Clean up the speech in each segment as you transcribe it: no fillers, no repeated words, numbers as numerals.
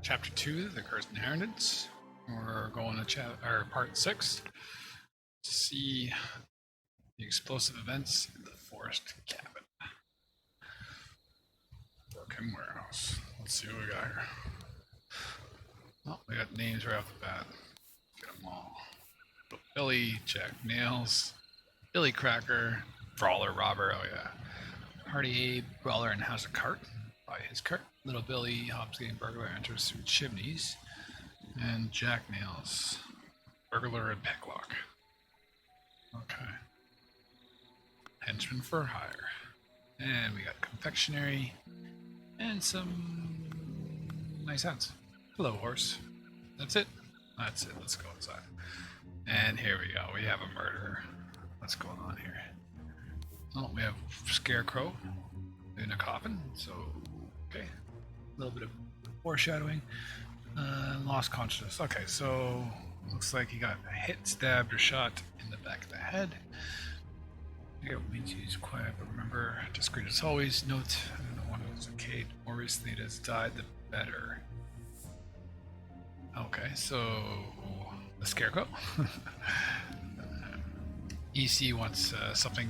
Chapter 2, The Cursed Inheritance. We're going to part 6 to see the explosive events in the forest cabin. Broken warehouse. Let's see what we got here. Oh, we got names right off the bat. Get them all. Billy, Jack Nails, Billy Cracker, Brawler Robber, oh yeah. Hardy Abe, Brawler, and has a cart. By his cart. Little Billy, Hobbs getting burglar, enters through chimneys. And Jack Nails, burglar and picklock. Okay. Henchman for hire. And we got confectionery and some nice hats. Hello, horse. That's it? That's it. Let's go inside. And here we go. We have a murderer. What's going on here? Oh, we have Scarecrow in a coffin. So, okay. A little bit of foreshadowing. Lost consciousness. Okay, so looks like he got hit, stabbed, or shot in the back of the head. I got means to use quiet, but remember, discreet as always. Note, I don't know when it was a Kate. More recently it has died, the better. Okay, so the Scarecrow. EC wants something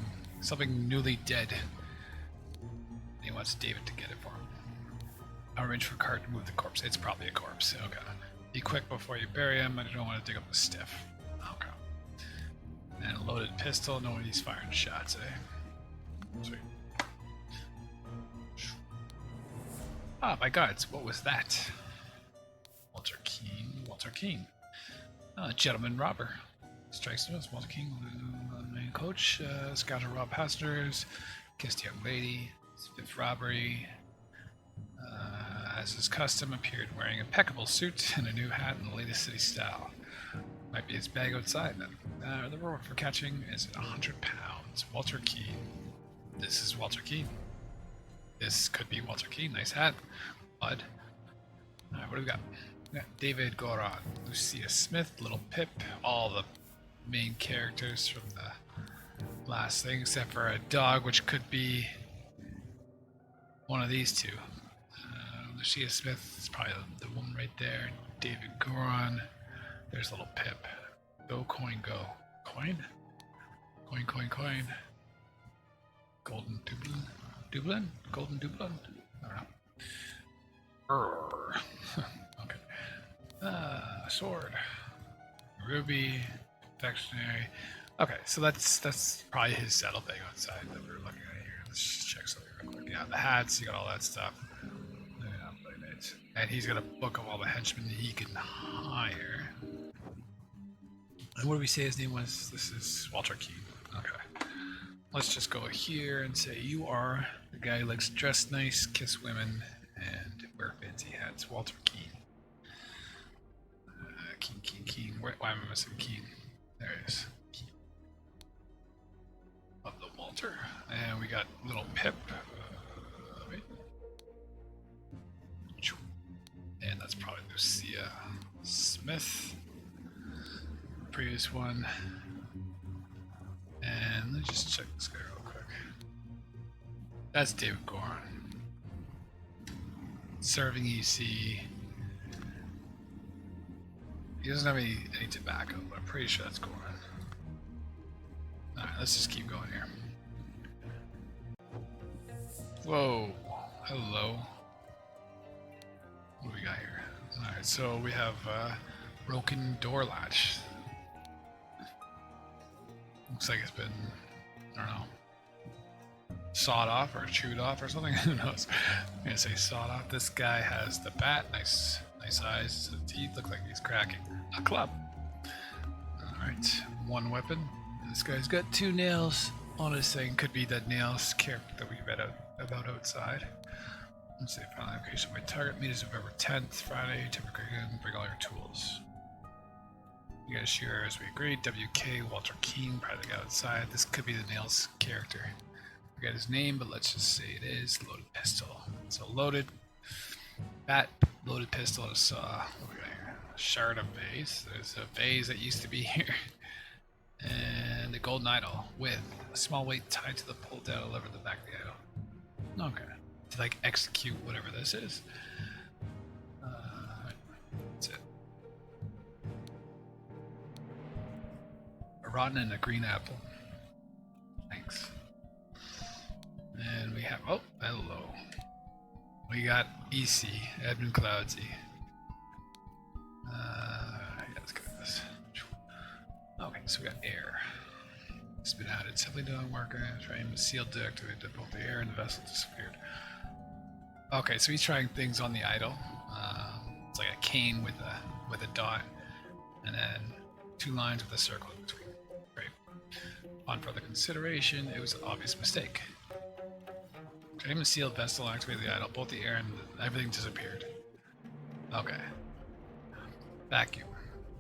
newly dead. He wants David to get it for him. Arrange for cart to move the corpse. It's probably a corpse. Okay. Be quick before you bury him. I don't want to dig up the stiff. Okay. And a loaded pistol. No, he's firing shots, eh? Sweet. Ah, my God! What was that? Walter Keene. Gentleman robber. Strikes us. Walter Keene, main coach. Scoundrel rob passengers. Kissed young lady. Fifth robbery. As his custom, appeared wearing an impeccable suit and a new hat in the latest city style. Might be his bag outside then. The reward for catching is 100 pounds. Walter Keene. This is Walter Keene. This could be Walter Keene. Nice hat, bud. Alright, what do we got? We got David Goron, Lucia Smith, Little Pip, all the main characters from the last thing, except for a dog, which could be one of these two. Lucia Smith is probably the one right there. David Goron. There's Little Pip. Go coin go. Coin? Coin. Golden Dublin? Golden Dublin? I don't know. Okay. Sword. Ruby. Confectionery. Okay, so that's probably his saddlebag outside that we're looking at here. Let's just check something real quick. Yeah, the hats, you got all that stuff. And he's got a book of all the henchmen he can hire. And what did we say his name was? This is Walter Keene. Okay. Let's just go here and say you are the guy who likes to dress nice, kiss women, and wear fancy hats. Walter Keene. Keene. Why am I missing Keene? There it is. Keene. Of the Walter. And we got Little Pip. Wait. And that's probably Lucia Smith. Previous one. And let's just check this guy real quick. That's David Goron. Serving EC. He doesn't have any tobacco, but I'm pretty sure that's Goron. Alright, let's just keep going here. Whoa. Hello. What do we got here? Alright, so we have broken door latch. Looks like it's been, I don't know, sawed off or chewed off or something. Who knows? I'm gonna say sawed off. This guy has the bat. Nice eyes. The teeth look like he's cracking. A club. Alright, one weapon. This guy's got 2 nails on his thing. Could be that nails character that we read about outside. Let's say final location. My target meet is November 10th, Friday. Typically, bring all your tools. You guys share as we agreed. WK Walter Keene, probably the guy outside. This could be the Nails character. Forget his name, but let's just say it is loaded pistol. So loaded bat, loaded pistol, and a saw. What we got here? A shard of vase. There's a vase that used to be here, and a golden idol with a small weight tied to the pull down lever at the back of the idol. Okay. To like execute whatever this is. rotten and a green apple. Thanks. And we have, oh, hello. We got EC, Edmund Cloudsy. Yeah, let's go with this. Okay, so we got air. It's been added. Simply doing worker. Trying to seal deactivated. Both the air and the vessel disappeared. Okay, so he's trying things on the idol. It's like a cane with a dot, and then 2 lines with a circle in between. Great. On further consideration, it was an obvious mistake. Trying to seal vessel activated the idol. Both the air and everything disappeared. Okay. Vacuum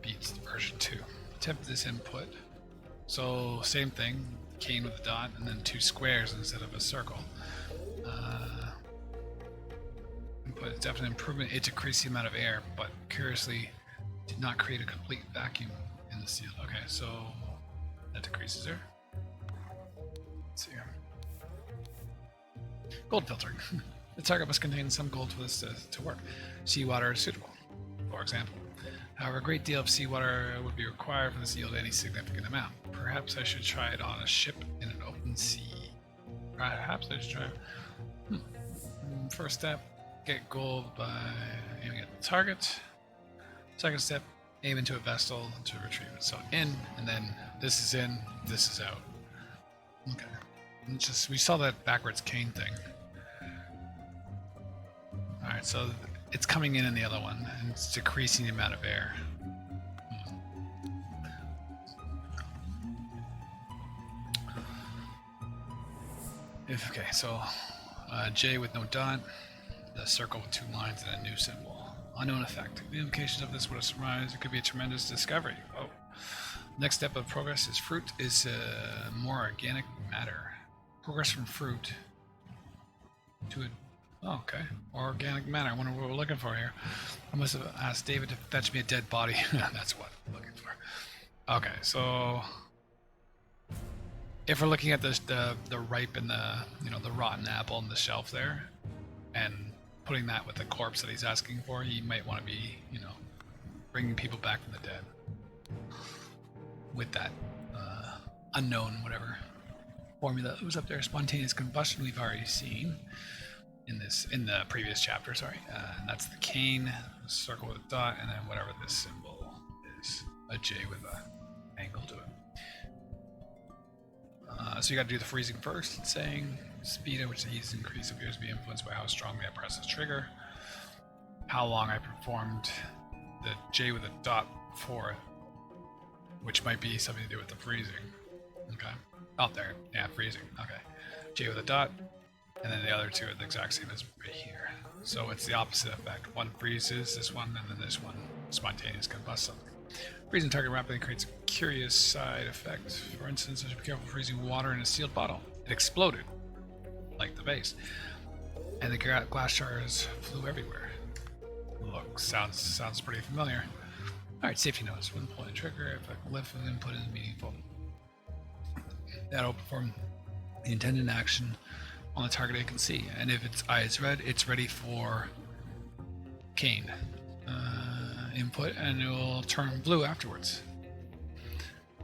beats version 2. Attempt this input. So same thing, cane with a dot, and then 2 squares instead of a circle. Input is definitely an improvement. It decreased the amount of air, but curiously did not create a complete vacuum in the seal. Okay, so that decreases air. Let's see here. Gold filtering. The target must contain some gold for this to work. Seawater is suitable, for example. However, a great deal of seawater would be required for this to yield any significant amount. Perhaps I should try it on a ship in an open sea. Perhaps I should try it. First step, get gold by aiming at the target. Second step, aim into a vessel to retrieve it. So in, and then this is in, this is out. Okay. And just we saw that backwards cane thing. Alright, so it's coming in the other one, and it's decreasing the amount of air. Okay, so J with no dot, the circle with 2 lines and a new symbol. Unknown effect. The implications of this would have surmised it could be a tremendous discovery. Oh. Next step of progress is fruit is more organic matter. Progress from fruit to a oh, okay. Organic matter. I wonder what we're looking for here. I must have asked David to fetch me a dead body. That's what I'm looking for. Okay, so if we're looking at the ripe and the rotten apple on the shelf there, and putting that with the corpse that he's asking for, he might want to be, bringing people back from the dead with that unknown whatever formula that was up there. Spontaneous combustion we've already seen in the previous chapter, sorry. And that's the cane, a circle with a dot, and then whatever this symbol is, a J with an angle to it. So you got to do the freezing first. It's saying speed at which the heat is increased appears to be influenced by how strongly I press the trigger, how long I performed the J with a dot for it, which might be something to do with the freezing. Okay. Oh, there. Yeah, freezing. Okay. J with a dot. And then the other 2 are the exact same as right here. So it's the opposite effect. One freezes this one, and then this one spontaneous combustion. Freezing target rapidly creates a curious side effect. For instance, I should be careful freezing water in a sealed bottle. It exploded, like the vase, and the glass shards flew everywhere. Look, sounds pretty familiar. All right, safety notes. When pulling the trigger, if a lift of input is meaningful, that'll perform the intended action on the target I can see, and if its eye is red, it's ready for cane input, and it will turn blue afterwards.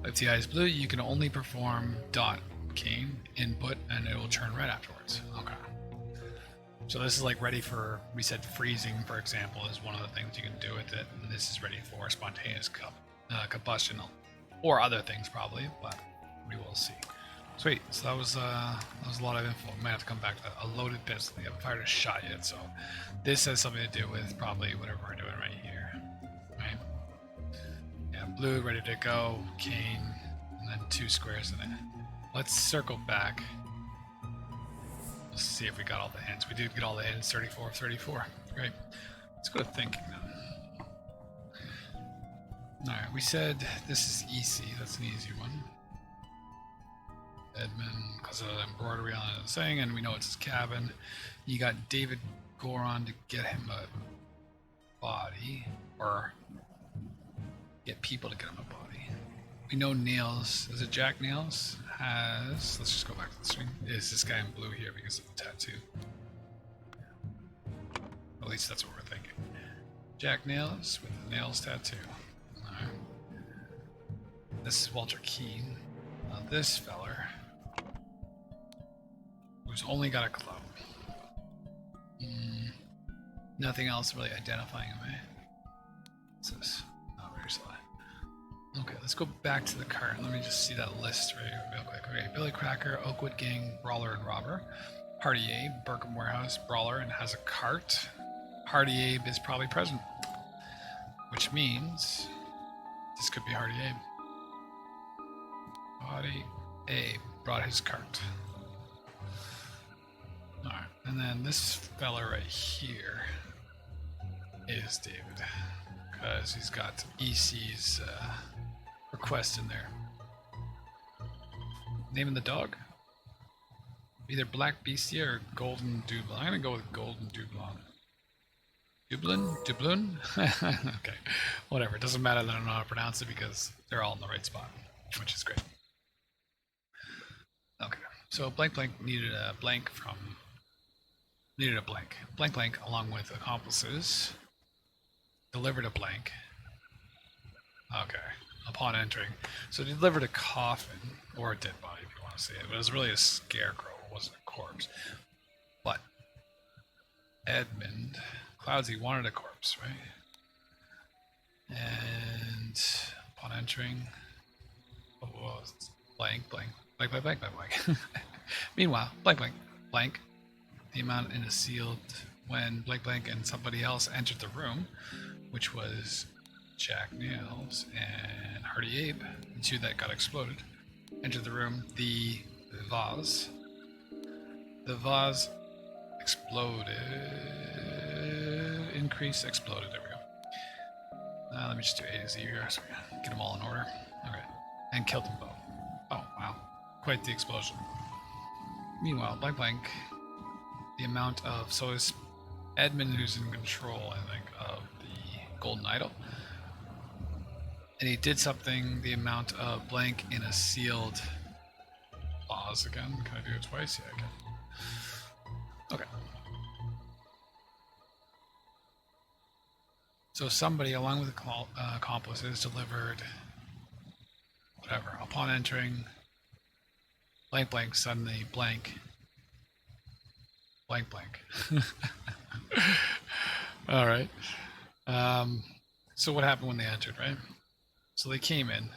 If the eye is blue, you can only perform dot cane input, and it will turn red afterwards. Okay. So this is like ready for, we said freezing, for example, is one of the things you can do with it, and this is ready for spontaneous combustion, or other things probably, but we will see. Sweet, so that was a lot of info. I might have to come back to that. A loaded pistol. We haven't fired a shot yet, so this has something to do with probably whatever we're doing right here. Right? Yeah, blue ready to go, cane, and then 2 squares in it. Let's circle back. Let's see if we got all the hints. We did get all the hints, 34 of 34. Great. Let's go to thinking now. Alright, we said this is EC, that's an easy one. Edmund, because of the embroidery on the thing, and we know it's his cabin. You got David Goron to get him a body, or get people to get him a body. We know Nails, is it Jack Nails? Let's just go back to the screen. Is this guy in blue here because of the tattoo? At least that's what we're thinking. Jack Nails with the Nails tattoo. Alright. This is Walter Keane. This feller, who's only got a club. Nothing else really identifying him, eh? What's this? Oh, where's that? Okay, let's go back to the cart. Let me just see that list real quick. Okay, Billy Cracker, Oakwood Gang, Brawler and Robber. Hardy Abe, Burkham Warehouse, Brawler, and has a cart. Hardy Abe is probably present, which means this could be Hardy Abe. Hardy Abe brought his cart. Alright, and then this fella right here is David, because he's got EC's request in there. Naming the dog? Either Black Beastia or Golden Dublin. I'm gonna go with Golden Dublin. Dublin? Okay, whatever. It doesn't matter that I don't know how to pronounce it because they're all in the right spot, which is great. Okay, so Blank Blank needed a blank from... Needed a blank. Blank Blank, along with accomplices, delivered a blank. Okay, upon entering. So they delivered a coffin, or a dead body if you want to say it. But it was really a scarecrow, it wasn't a corpse. But Edmund Cloudsy wanted a corpse, right? And upon entering, blank. Meanwhile, blank. The amount in a sealed when blank and somebody else entered the room, which was Jack Nails and Hardy Abe, the two that got exploded, entered the room. The vase exploded. Exploded. There we go. Let me just do A to Z here so we can get them all in order. Alright. And killed them both. Oh, wow. Quite the explosion. Meanwhile, blank. The amount of... So is Edmund who's in control, I think, of the Golden Idol. And he did something, the amount of blank in a sealed vase again. Can I do it twice? Yeah, I can. Okay. So somebody, along with accomplices, delivered whatever. Upon entering, blank, suddenly blank. All right. So what happened when they entered, right? So they came in,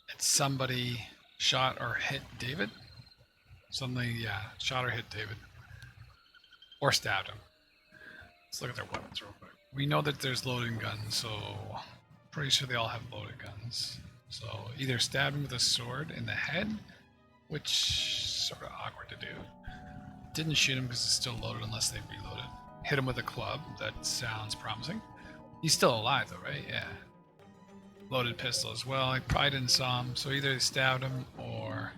and somebody shot or hit David. Suddenly, yeah, shot or hit David, or stabbed him. Let's look at their weapons real quick. We know that there's loading guns, so pretty sure they all have loaded guns. So either stabbed him with a sword in the head, which is sort of awkward to do. Didn't shoot him because it's still loaded unless they reload it. Hit him with a club. That sounds promising. He's still alive though, right? Yeah. Loaded pistol as well. I probably didn't saw him, so either they stabbed him or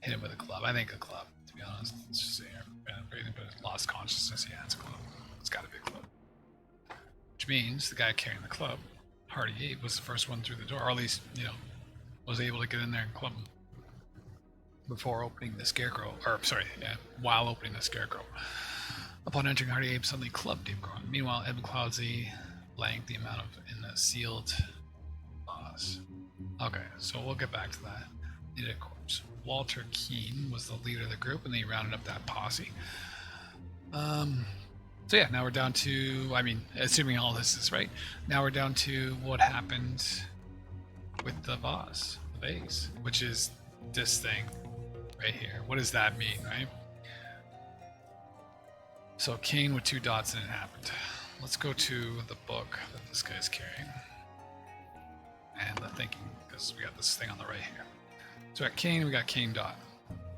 hit him with a club. I think a club, to be honest. Let's just say breathing, but lost consciousness. Yeah, it's a club. It's got to be a club. Which means the guy carrying the club, Hardy Abe, was the first one through the door, or at least, was able to get in there and club him before opening the scarecrow, while opening the scarecrow. Upon entering, Hardy Abe suddenly clubbed Dave Groen. Meanwhile, Edmund Cloudsy blanked the amount of in the sealed vase. Okay, so we'll get back to that. Needed a corpse. Walter Keane was the leader of the group, and they rounded up that posse. So yeah, now we're down to, assuming all this is right, now we're down to what happened with the vase, the vase, which is this thing right here. What does that mean, right? So Kane with 2 dots and it happened. Let's go to the book that this guy's carrying. And the thinking, because we got this thing on the right here. So at Kane, we got Kane dot.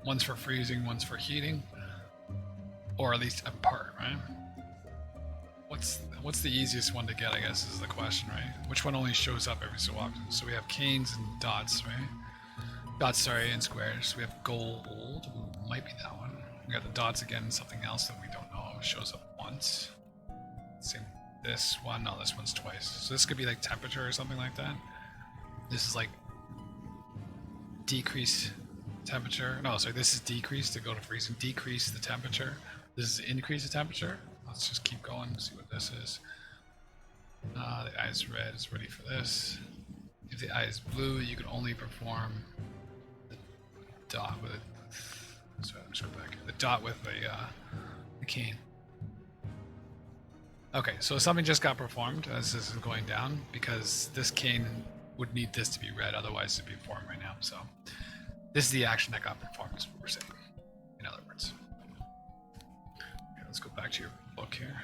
One's for freezing, one's for heating. Or at least apart, right? What's the easiest one to get, I guess, is the question, right? Which one only shows up every so often? So we have canes and dots, right? Dots, and squares. We have gold. Ooh, might be that one. We got the dots again, something else that we don't know. It shows up once. Same. This one, no, this one's twice. So this could be like temperature or something like that. This is like decrease temperature. No, sorry, this is decrease to go to freezing. Decrease the temperature. This is increase the temperature. Let's just keep going and see what this is. The ice red is ready for this. If the eye is blue, you can only perform the dot with. Sorry, let's go back. The dot with the cane. Okay, so something just got performed as this is going down because this cane would need this to be red, otherwise it'd be performed right now. So this is the action that got performed, is what we're saying. In other words. Okay, let's go back to your book here.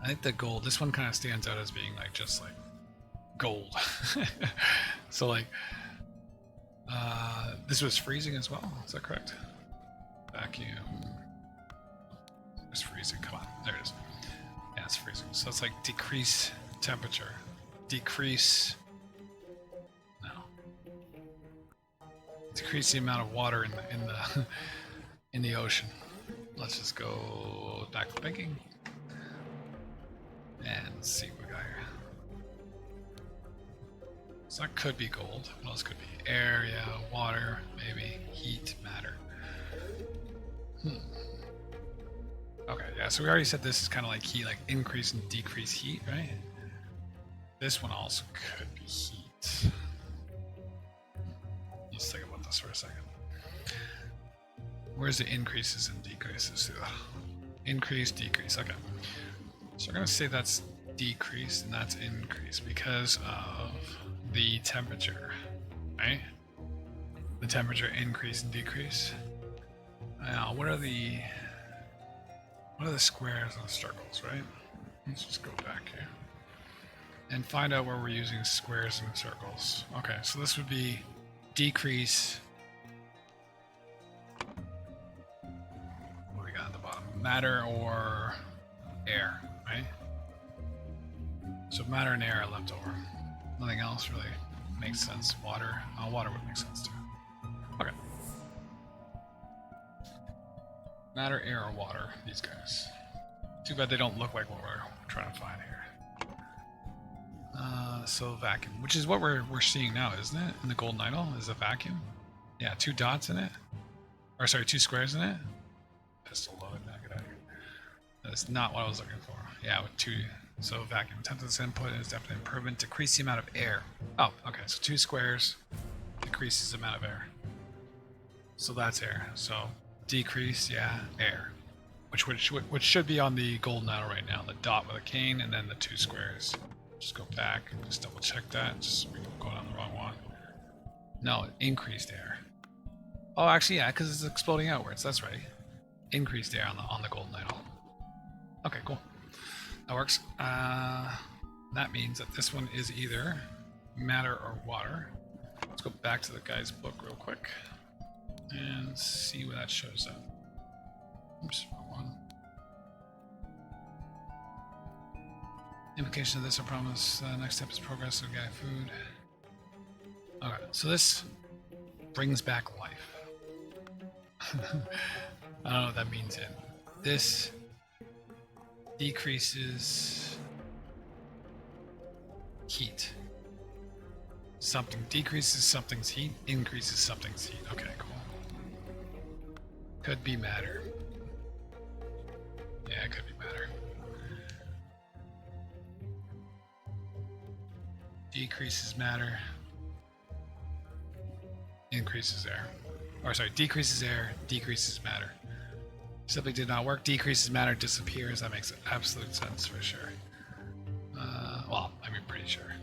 I think the gold, this one kind of stands out as being like just like gold. So like this was freezing as well, is that correct? Vacuum. It's freezing, come on, there it is. Yeah, it's freezing. So it's like decrease temperature. Decrease decrease the amount of water in the in the ocean. Let's just go back to thinking. And see what we got here. So that could be gold. What else could be? Air, yeah, water, maybe, heat, matter. Okay, yeah, so we already said this is kind of like heat, like increase and decrease heat, right? This one also could be heat. Let's think about this for a second. Where's the increases and decreases? Increase, decrease, okay. So we're going to say that's decrease and that's increase because of the temperature, right? The temperature increase and decrease. Now, what are the squares and circles, right? Let's just go back here and find out where we're using squares and circles. Okay, so this would be decrease. What do we got at the bottom? Matter or air, right? So matter and air are left over. Nothing else really makes sense. Water. Water would make sense too. Okay. Matter, air, or water. These guys. Too bad they don't look like what we're trying to find here. So vacuum, which is what we're seeing now, isn't it? In the golden idol is a vacuum. Yeah, 2 dots in it. Or sorry, 2 squares in it. Pistol loaded. Now get out of here. That's not what I was looking for. Yeah, with 2. So vacuum. Attempt this input is definitely improvement. Decrease the amount of air. Oh, okay. So 2 squares decreases the amount of air. So that's air. So decrease, yeah, air. Which should be on the golden idol right now. The dot with a cane and then the 2 squares. Just go back and just double check that. Just so we don't go down the wrong one. No, increased air. Oh, actually, yeah, because it's exploding outwards. That's right. Increased air on the golden idol. Okay, cool. That works. That means that this one is either matter or water. Let's go back to the guy's book real quick and see where that shows up. Oops, wrong one. Implication of this, I promise. Next step is progress of guy food. Okay, so this brings back life. I don't know what that means yet. This decreases heat. Something decreases something's heat, increases something's heat. Okay, cool. Could be matter. Yeah, it could be matter. Decreases matter. Increases air. Or sorry, decreases air, decreases matter. Simply did not work. Decreases matter, disappears. That makes absolute sense for sure. Well, I mean, pretty sure.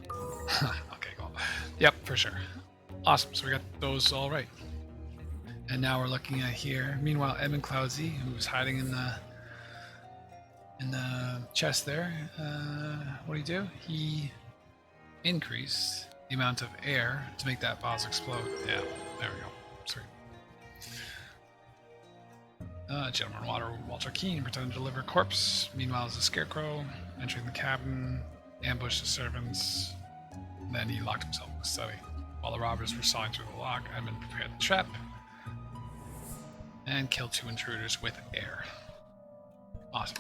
Okay, cool. Yep, for sure. Awesome. So we got those all right. And now we're looking at here. Meanwhile, Edmund Cloudsy, who's hiding in the chest there, what do he do? He increased the amount of air to make that boss explode. Yeah, there we go. Sweet. Gentleman Water Walter Keane pretended to deliver a corpse. Meanwhile, as a scarecrow entering the cabin, ambushed the servants. Then he locked himself in the study. While the robbers were sawing through the lock, Edmund prepared the trap and killed 2 intruders with air. Awesome.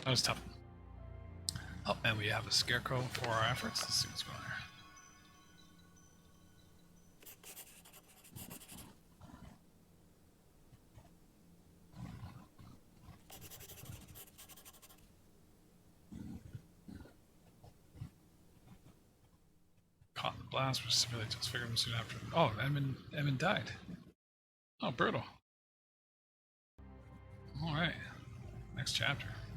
That was tough. Oh, and we have a scarecrow for our efforts. Let's see what's going on here. Caught in the blast was severely disfigured him soon after. Oh, Edmund died. Oh, brutal. All right. Next chapter.